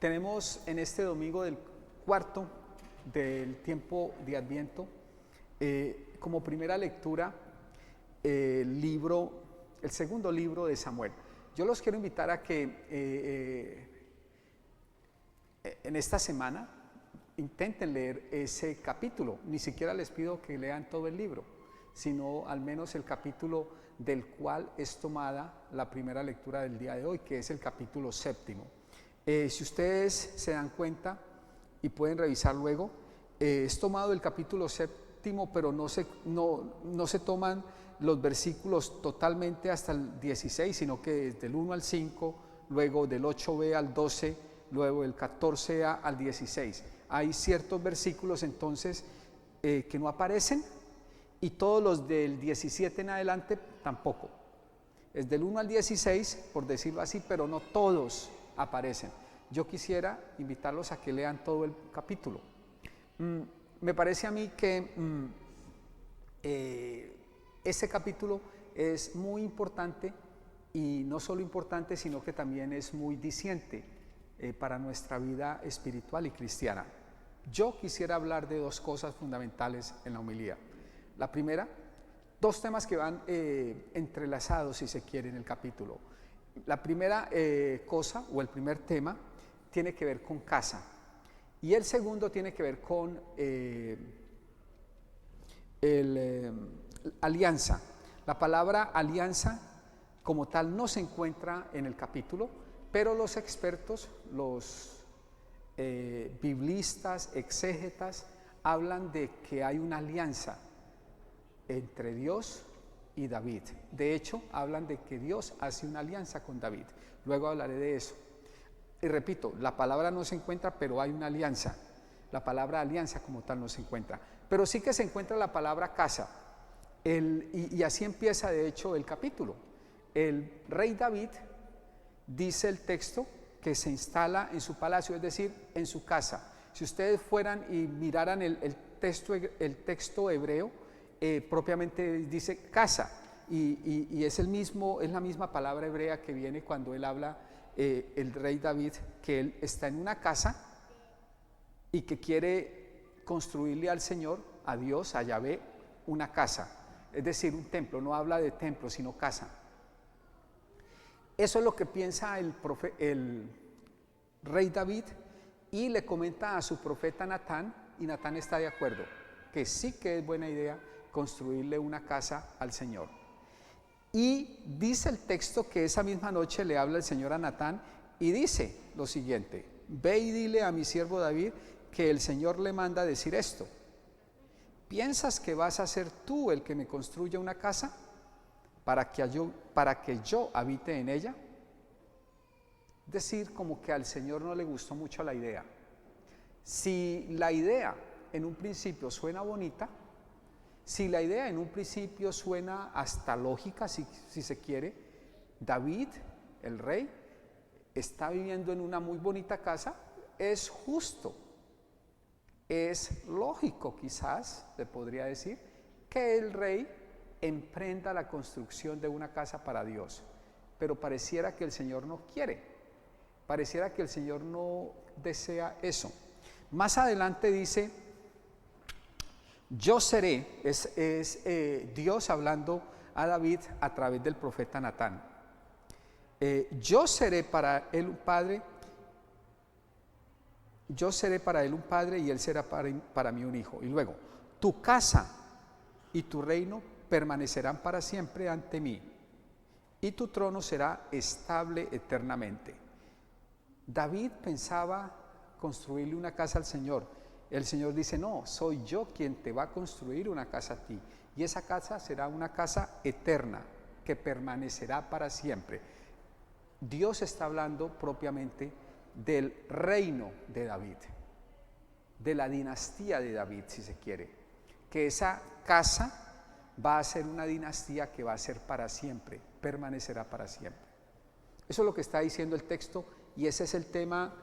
Tenemos en este domingo del cuarto del tiempo de Adviento, como primera lectura, el segundo libro de Samuel. Yo los quiero invitar a que en esta semana intenten leer ese capítulo. Ni siquiera les pido que lean todo el libro, sino al menos el capítulo del cual es tomada la primera lectura del día de hoy, que es el capítulo 7. Si ustedes se dan cuenta y pueden revisar luego, es tomado el capítulo 7, pero no se toman los versículos totalmente hasta el 16, sino que desde el 1 al 5, luego del 8b al 12, luego del 14a al 16. Hay ciertos versículos entonces que no aparecen, y todos los del 17 en adelante tampoco. Es del 1 al 16, por decirlo así, pero no todos aparecen. Yo quisiera invitarlos a que lean todo el capítulo. Me parece a mí que ese capítulo es muy importante, y no solo importante, sino que también es muy diciente para nuestra vida espiritual y cristiana. Yo quisiera hablar de dos cosas fundamentales en la homilía. La primera, dos temas que van entrelazados, si se quiere, en el capítulo. La primera cosa, o el primer tema, tiene que ver con casa, y el segundo tiene que ver con alianza. La palabra alianza como tal no se encuentra en el capítulo, pero los expertos, los biblistas, exégetas, hablan de que hay una alianza entre Dios y David. De hecho, hablan de que Dios hace una alianza con David. Luego hablaré de eso. Y repito, la palabra no se encuentra, pero hay una alianza. La palabra alianza como tal no se encuentra, pero sí que se encuentra la palabra casa. Y así empieza de hecho el capítulo. El rey David, dice el texto, que se instala en su palacio, es decir, en su casa. Si ustedes fueran y miraran el texto hebreo, propiamente dice casa, y es la misma palabra hebrea que viene cuando él habla, el rey David, que él está en una casa y que quiere construirle al Señor, a Dios, a Yahvé, una casa, es decir, un templo. No habla de templo, sino casa. Eso es lo que piensa el rey David, y le comenta a su profeta Natán, y Natán está de acuerdo, que sí que es buena idea construirle una casa al Señor. Y dice el texto que esa misma noche le habla el Señor a Natán y dice lo siguiente: ve y dile a mi siervo David que el Señor le manda decir esto: ¿piensas que vas a ser tú el que me construya una casa para que yo habite en ella? Es decir, como que al Señor no le gustó mucho la idea. Si la idea en un principio suena bonita, si la idea en un principio suena hasta lógica, si se quiere, David, el rey, está viviendo en una muy bonita casa, es justo, es lógico, quizás se podría decir, que el rey emprenda la construcción de una casa para Dios. Pero pareciera que el Señor no quiere, pareciera que el Señor no desea eso. Más adelante dice: yo seré, es Dios hablando a David a través del profeta Natán. Yo seré para él un padre, y él será para mí un hijo. Y luego, tu casa y tu reino permanecerán para siempre ante mí, y tu trono será estable eternamente. David pensaba construirle una casa al Señor. El Señor dice: no, soy yo quien te va a construir una casa a ti, y esa casa será una casa eterna que permanecerá para siempre. Dios está hablando propiamente del reino de David, de la dinastía de David, si se quiere, que esa casa va a ser una dinastía que va a ser para siempre, permanecerá para siempre. Eso es lo que está diciendo el texto, y ese es el tema,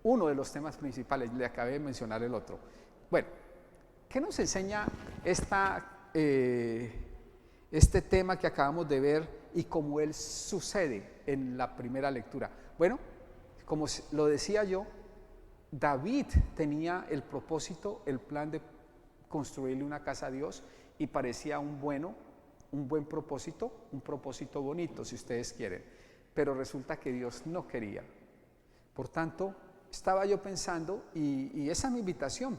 uno de los temas principales. Le acabé de mencionar el otro. Bueno, ¿qué nos enseña este tema que acabamos de ver y cómo él sucede en la primera lectura? Bueno, como lo decía yo, David tenía el propósito, el plan de construirle una casa a Dios y parecía un buen propósito, un propósito bonito si ustedes quieren, pero resulta que Dios no quería. Por tanto, estaba yo pensando, y esa es mi invitación,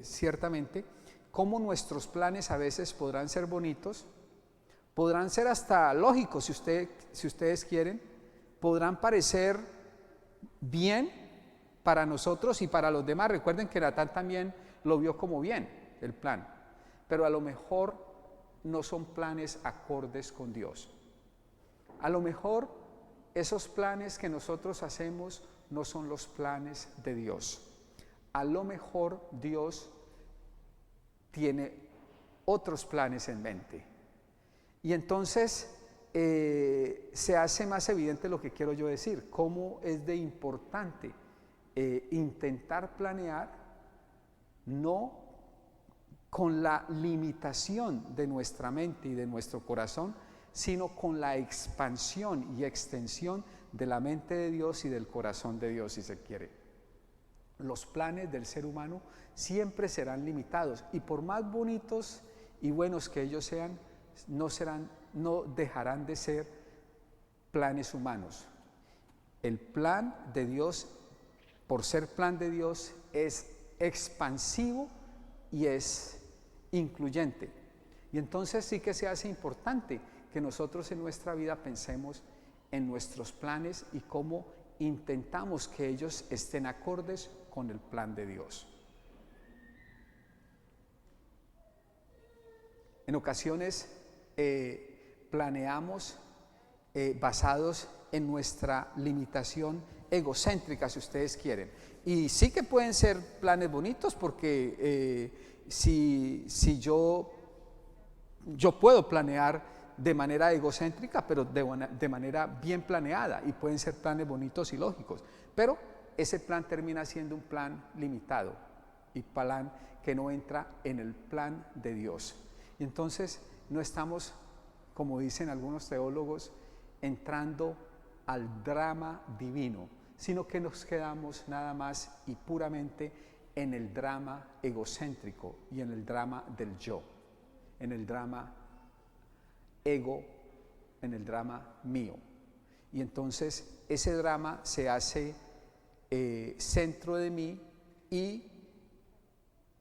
ciertamente, cómo nuestros planes a veces podrán ser bonitos, podrán ser hasta lógicos si ustedes quieren, podrán parecer bien para nosotros y para los demás. Recuerden que Natán también lo vio como bien, el plan, pero a lo mejor no son planes acordes con Dios. A lo mejor esos planes que nosotros hacemos no son los planes de Dios. A lo mejor Dios tiene otros planes en mente. Y entonces se hace más evidente lo que quiero yo decir, cómo es de importante intentar planear, no con la limitación de nuestra mente y de nuestro corazón, sino con la expansión y extensión de la mente de Dios y del corazón de Dios, si se quiere. Los planes del ser humano siempre serán limitados, y por más bonitos y buenos que ellos sean, no dejarán de ser planes humanos. El plan de Dios, por ser plan de Dios, es expansivo y es incluyente. Y entonces sí que se hace importante que nosotros en nuestra vida pensemos en nuestros planes y cómo intentamos que ellos estén acordes con el plan de Dios. En ocasiones planeamos basados en nuestra limitación egocéntrica, si ustedes quieren. Y sí que pueden ser planes bonitos, porque si yo puedo planear de manera egocéntrica, pero de manera bien planeada, y pueden ser planes bonitos y lógicos, pero ese plan termina siendo un plan limitado y plan que no entra en el plan de Dios. Y entonces no estamos, como dicen algunos teólogos, entrando al drama divino, sino que nos quedamos nada más y puramente en el drama egocéntrico y en el drama del yo, en el drama ego, en el drama mío. Y entonces ese drama se hace centro de mí y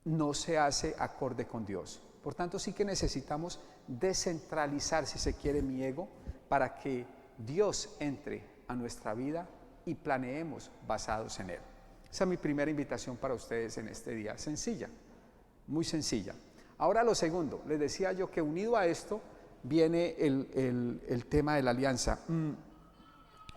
no se hace acorde con Dios. Por tanto, sí que necesitamos descentralizar, si se quiere, mi ego, para que Dios entre a nuestra vida y planeemos basados en Él. Esa es mi primera invitación para ustedes en este día, sencilla, muy sencilla. Ahora lo segundo, les decía yo que unido a esto viene el tema de la alianza.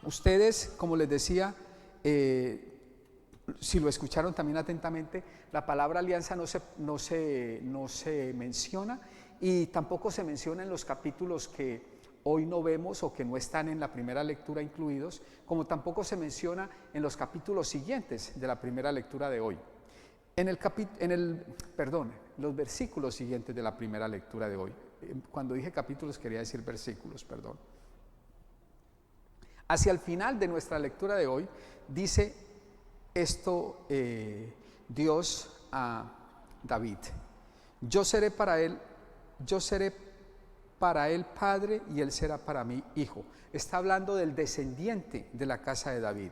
Ustedes, como les decía, si lo escucharon también atentamente, la palabra alianza no se menciona, y tampoco se menciona en los capítulos que hoy no vemos o que no están en la primera lectura incluidos, como tampoco se menciona en los capítulos siguientes de la primera lectura de hoy. Los versículos siguientes de la primera lectura de hoy. Cuando dije capítulos quería decir versículos, perdón. Hacia el final de nuestra lectura de hoy dice esto Dios a David: yo seré para él padre y él será para mí hijo. Está hablando del descendiente de la casa de David.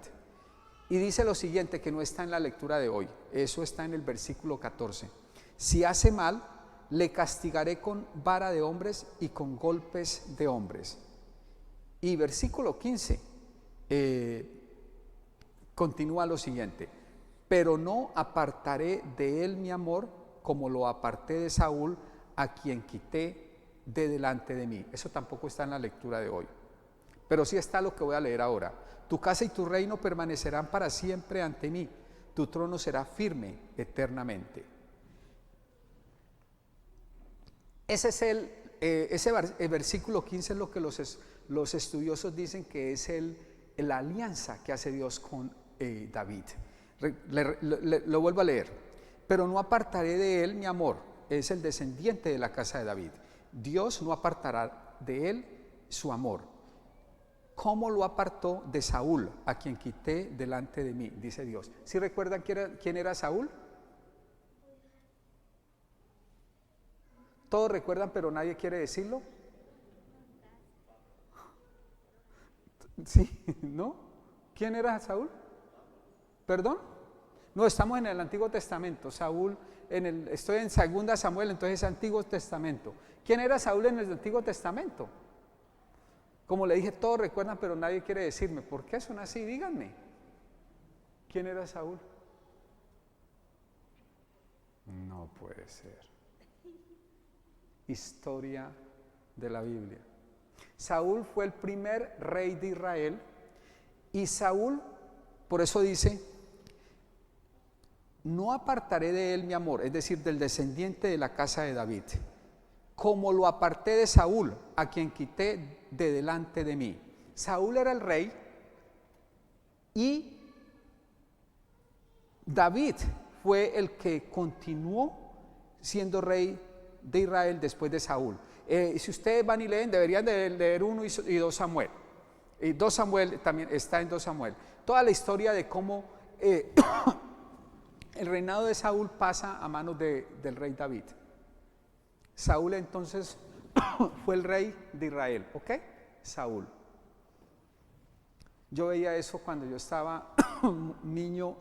Y dice lo siguiente, que no está en la lectura de hoy, eso está en el versículo 14. Si hace mal, le castigaré con vara de hombres y con golpes de hombres. Y versículo 15 continúa lo siguiente: pero no apartaré de él mi amor, como lo aparté de Saúl, a quien quité de delante de mí. Eso tampoco está en la lectura de hoy, pero sí está lo que voy a leer ahora. Tu casa y tu reino permanecerán para siempre ante mí, tu trono será firme eternamente. Ese es el versículo 15, es lo que los estudiosos dicen que es la alianza que hace Dios con David. Lo vuelvo a leer: pero no apartaré de él mi amor. Es el descendiente de la casa de David. Dios no apartará de él su amor. ¿Cómo lo apartó de Saúl, a quien quité delante de mí? Dice Dios. ¿Sí recuerdan quién era Saúl? Todos recuerdan, pero nadie quiere decirlo. ¿Sí? ¿No? ¿Quién era Saúl? ¿Perdón? No, estamos en el Antiguo Testamento. Saúl, estoy en 2 Samuel, entonces es Antiguo Testamento. ¿Quién era Saúl en el Antiguo Testamento? Como le dije, todos recuerdan, pero nadie quiere decirme. ¿Por qué son así? Díganme. ¿Quién era Saúl? No puede ser. Historia de la Biblia. Saúl fue el primer rey de Israel y Saúl, por eso dice, no apartaré de él mi amor, es decir, del descendiente de la casa de David, como lo aparté de Saúl, a quien quité de delante de mí. Saúl era el rey y David fue el que continuó siendo rey de Israel después de Saúl. Si ustedes van y leen, deberían de leer 1 y 2 Samuel. Y 2 Samuel también está en 2 Samuel. Toda la historia de cómo el reinado de Saúl pasa a manos del rey David. Saúl entonces fue el rey de Israel, ¿ok? Saúl. Yo veía eso cuando yo estaba niño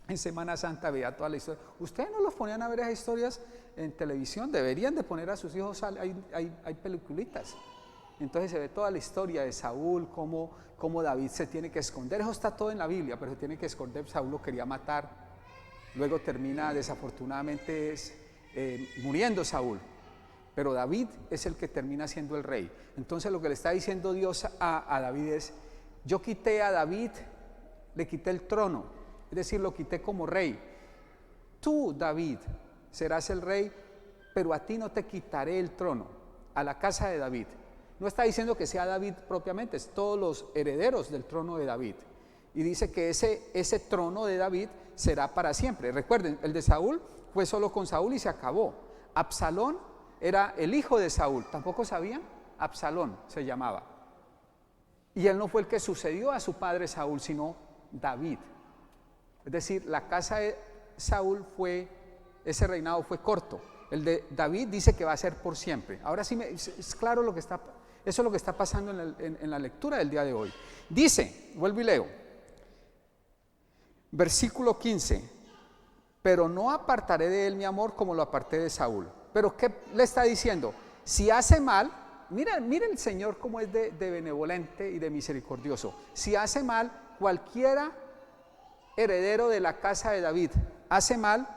en Semana Santa, veía toda la historia. Ustedes no los ponían a ver esas historias en televisión, deberían de poner a sus hijos, hay peliculitas. Entonces se ve toda la historia de Saúl, cómo David se tiene que esconder. Eso está todo en la Biblia, pero se tiene que esconder. Saúl lo quería matar, luego termina desafortunadamente muriendo Saúl, pero David es el que termina siendo el rey. Entonces lo que le está diciendo Dios a David es: yo quité a David, le quité el trono, es decir, lo quité como rey. Tú, David, serás el rey, pero a ti no te quitaré el trono, a la casa de David. No está diciendo que sea David propiamente, es todos los herederos del trono de David. Y dice que ese trono de David será para siempre. Recuerden, el de Saúl fue solo con Saúl y se acabó. Absalón era el hijo de Saúl, ¿tampoco sabían? Absalón se llamaba. Y él no fue el que sucedió a su padre Saúl, sino David. Es decir, la casa de Saúl ese reinado fue corto. El de David dice que va a ser por siempre. Ahora sí es claro lo que está, eso es lo que está pasando en la lectura del día de hoy. Dice, vuelvo y leo, versículo 15, pero no apartaré de él mi amor como lo aparté de Saúl. Pero ¿qué le está diciendo? Si hace mal, mira el Señor cómo es de benevolente y de misericordioso. Si hace mal, cualquiera heredero de la casa de David hace mal,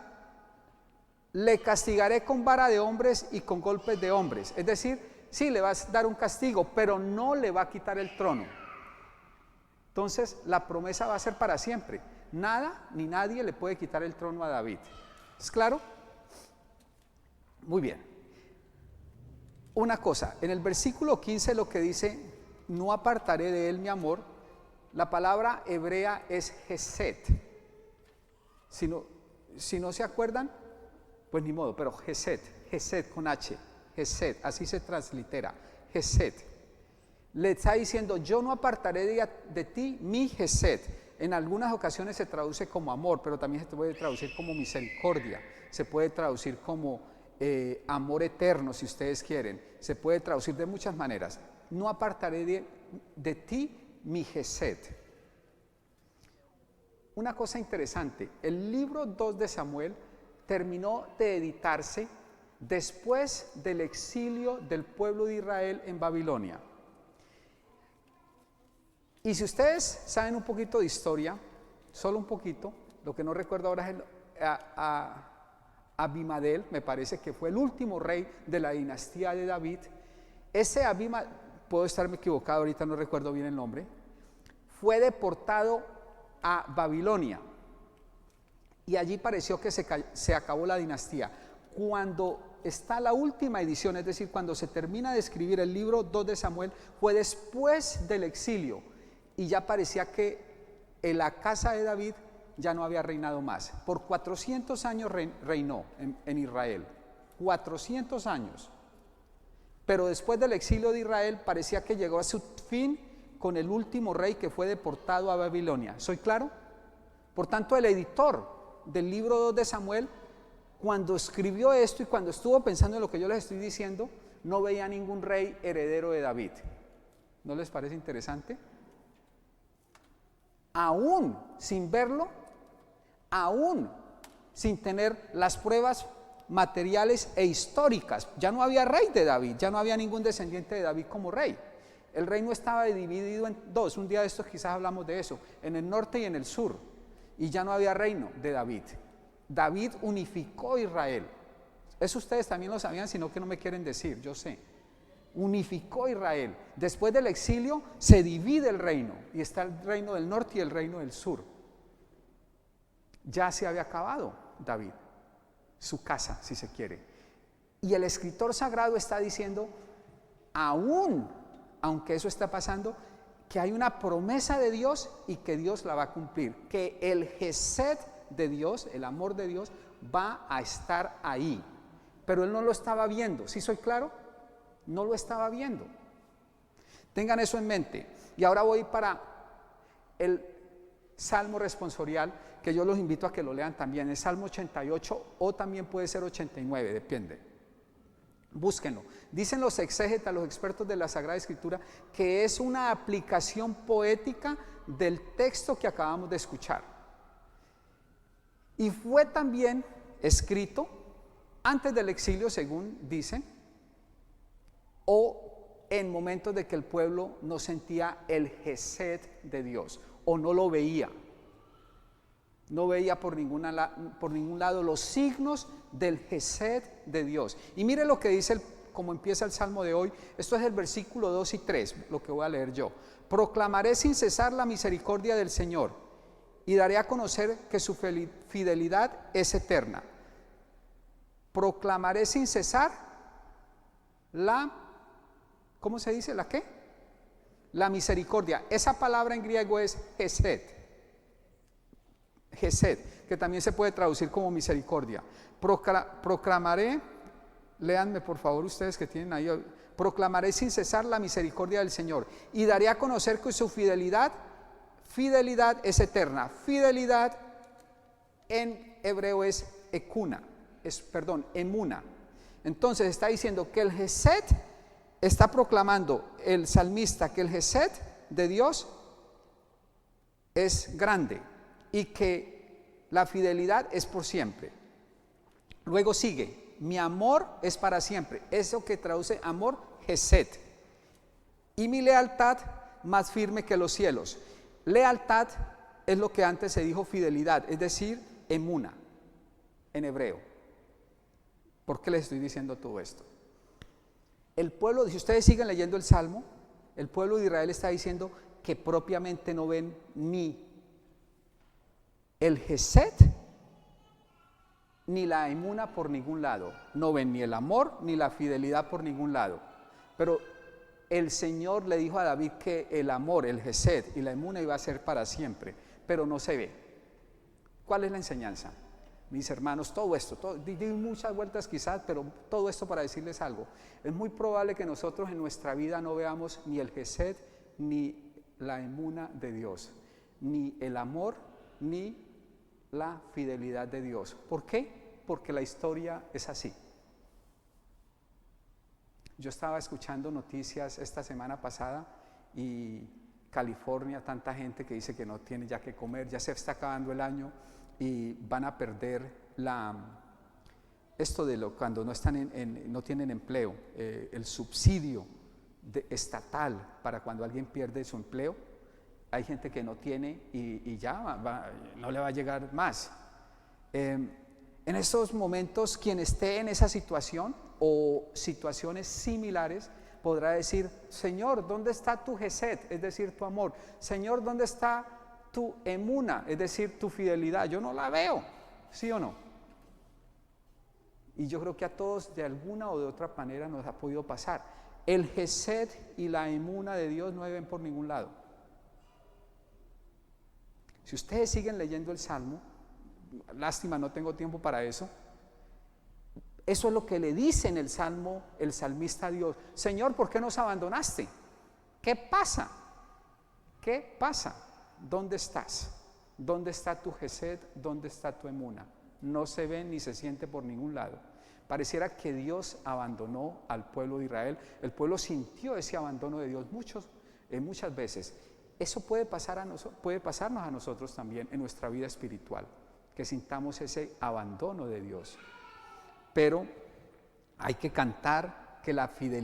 le castigaré con vara de hombres y con golpes de hombres. Es decir, sí, le vas a dar un castigo, pero no le va a quitar el trono. Entonces, la promesa va a ser para siempre. Nada ni nadie le puede quitar el trono a David. ¿Es claro? Muy bien. Una cosa, en el versículo 15 lo que dice, no apartaré de él mi amor, la palabra hebrea es Hesed. Si no se acuerdan, pues ni modo, pero Hesed con H, Hesed, así se translitera, Hesed. Le está diciendo, yo no apartaré de ti mi Hesed. En algunas ocasiones se traduce como amor, pero también se puede traducir como misericordia, se puede traducir como amor eterno, si ustedes quieren, se puede traducir de muchas maneras. No apartaré de ti mi Hesed. Una cosa interesante, el libro 2 de Samuel terminó de editarse después del exilio del pueblo de Israel en Babilonia. Y si ustedes saben un poquito de historia, solo un poquito, lo que no recuerdo ahora es Abimadel, me parece que fue el último rey de la dinastía de David. Ese Abimadel, puedo estarme equivocado, ahorita no recuerdo bien el nombre, fue deportado a Babilonia y allí pareció que se acabó la dinastía. Cuando está la última edición, es decir, cuando se termina de escribir el libro 2 de Samuel, fue después del exilio y ya parecía que en la casa de David ya no había reinado más. Por 400 años reinó en Israel, 400 años. pero después del exilio de Israel parecía que llegó a su fin con el último rey que fue deportado a Babilonia. ¿Soy claro? Por tanto, el editor del libro 2 de Samuel, cuando escribió esto y cuando estuvo pensando en lo que yo les estoy diciendo, no veía ningún rey heredero de David. ¿No les parece interesante? Aún sin verlo, aún sin tener las pruebas materiales e históricas, ya no había rey de David, ya no había ningún descendiente de David como rey. El reino estaba dividido en dos, un día de estos quizás hablamos de eso, en el norte y en el sur, y ya no había reino de David. David unificó Israel. Eso ustedes también lo sabían, sino que no me quieren decir, yo sé. Unificó Israel. Después del exilio se divide el reino, y está el reino del norte y el reino del sur. Ya se había acabado David, su casa, si se quiere. Y el escritor sagrado está diciendo, aunque eso está pasando, que hay una promesa de Dios y que Dios la va a cumplir, que el Gesed de Dios, el amor de Dios, va a estar ahí. Pero él no lo estaba viendo, ¿sí soy claro? No lo estaba viendo. Tengan eso en mente. Y ahora voy para el Salmo responsorial, que yo los invito a que lo lean también, el Salmo 88 o también puede ser 89, depende. Búsquenlo. Dicen los exégetas, los expertos de la Sagrada Escritura, que es una aplicación poética del texto que acabamos de escuchar. Y fue también escrito antes del exilio, según dicen, o en momentos de que el pueblo no sentía el Gesed de Dios, o no lo veía. No veía por ningún lado los signos del Gesed de Dios. Y mire lo que dice, como empieza el Salmo de hoy. Esto es el versículo 2 y 3, lo que voy a leer yo. Proclamaré sin cesar la misericordia del Señor y daré a conocer que su fidelidad es eterna. Proclamaré sin cesar ¿cómo se dice? ¿La qué? La misericordia. Esa palabra en griego es Gesed. Gesed, que también se puede traducir como misericordia. Proclamaré, léanme por favor ustedes que tienen ahí, proclamaré sin cesar la misericordia del Señor y daré a conocer que su fidelidad es eterna. Fidelidad en hebreo es emuna. Entonces está diciendo que el Gesed, está proclamando el salmista que el Gesed de Dios es grande y que la fidelidad es por siempre. Luego sigue, mi amor es para siempre, eso que traduce amor, Gesed, y mi lealtad más firme que los cielos. Lealtad es lo que antes se dijo fidelidad, es decir, emuna en hebreo. ¿Por qué les estoy diciendo todo esto? El pueblo, si ustedes siguen leyendo el Salmo, el pueblo de Israel está diciendo que propiamente no ven ni el Gesed ni la emuna por ningún lado. No ven ni el amor ni la fidelidad por ningún lado. Pero el Señor le dijo a David que el amor, el Gesed y la emuna iba a ser para siempre, pero no se ve. ¿Cuál es la enseñanza? Mis hermanos, todo esto, di muchas vueltas quizás, pero todo esto para decirles algo. Es muy probable que nosotros en nuestra vida no veamos ni el Gesed ni la emuna de Dios, ni el amor ni la fidelidad de Dios. ¿Por qué? Porque la historia es así. Yo estaba escuchando noticias esta semana pasada y California, tanta gente que dice que no tiene ya que comer, ya se está acabando el año y van a perder cuando no están no tienen empleo, el subsidio estatal para cuando alguien pierde su empleo. Hay gente que no tiene y ya no le va a llegar más. En estos momentos, quien esté en esa situación o situaciones similares podrá decir: Señor, ¿dónde está tu Gesed? Es decir, tu amor. Señor, ¿dónde está tu emuna? Es decir, tu fidelidad. Yo no la veo, ¿sí o no? Y yo creo que a todos de alguna o de otra manera nos ha podido pasar. El Gesed y la emuna de Dios no ven por ningún lado. Si ustedes siguen leyendo el Salmo, lástima, no tengo tiempo para eso, Eso es lo que le dice en el Salmo el salmista a Dios. Señor, ¿por qué nos abandonaste? ¿Qué pasa? ¿Qué pasa? ¿Dónde estás? ¿Dónde está tu Gesed? ¿Dónde está tu Emuna? No se ve ni se siente por ningún lado. Pareciera que Dios abandonó al pueblo de Israel. El pueblo sintió ese abandono de Dios muchas veces. Eso puede pasarnos a nosotros también en nuestra vida espiritual, que sintamos ese abandono de Dios. Pero hay que cantar que la fidelidad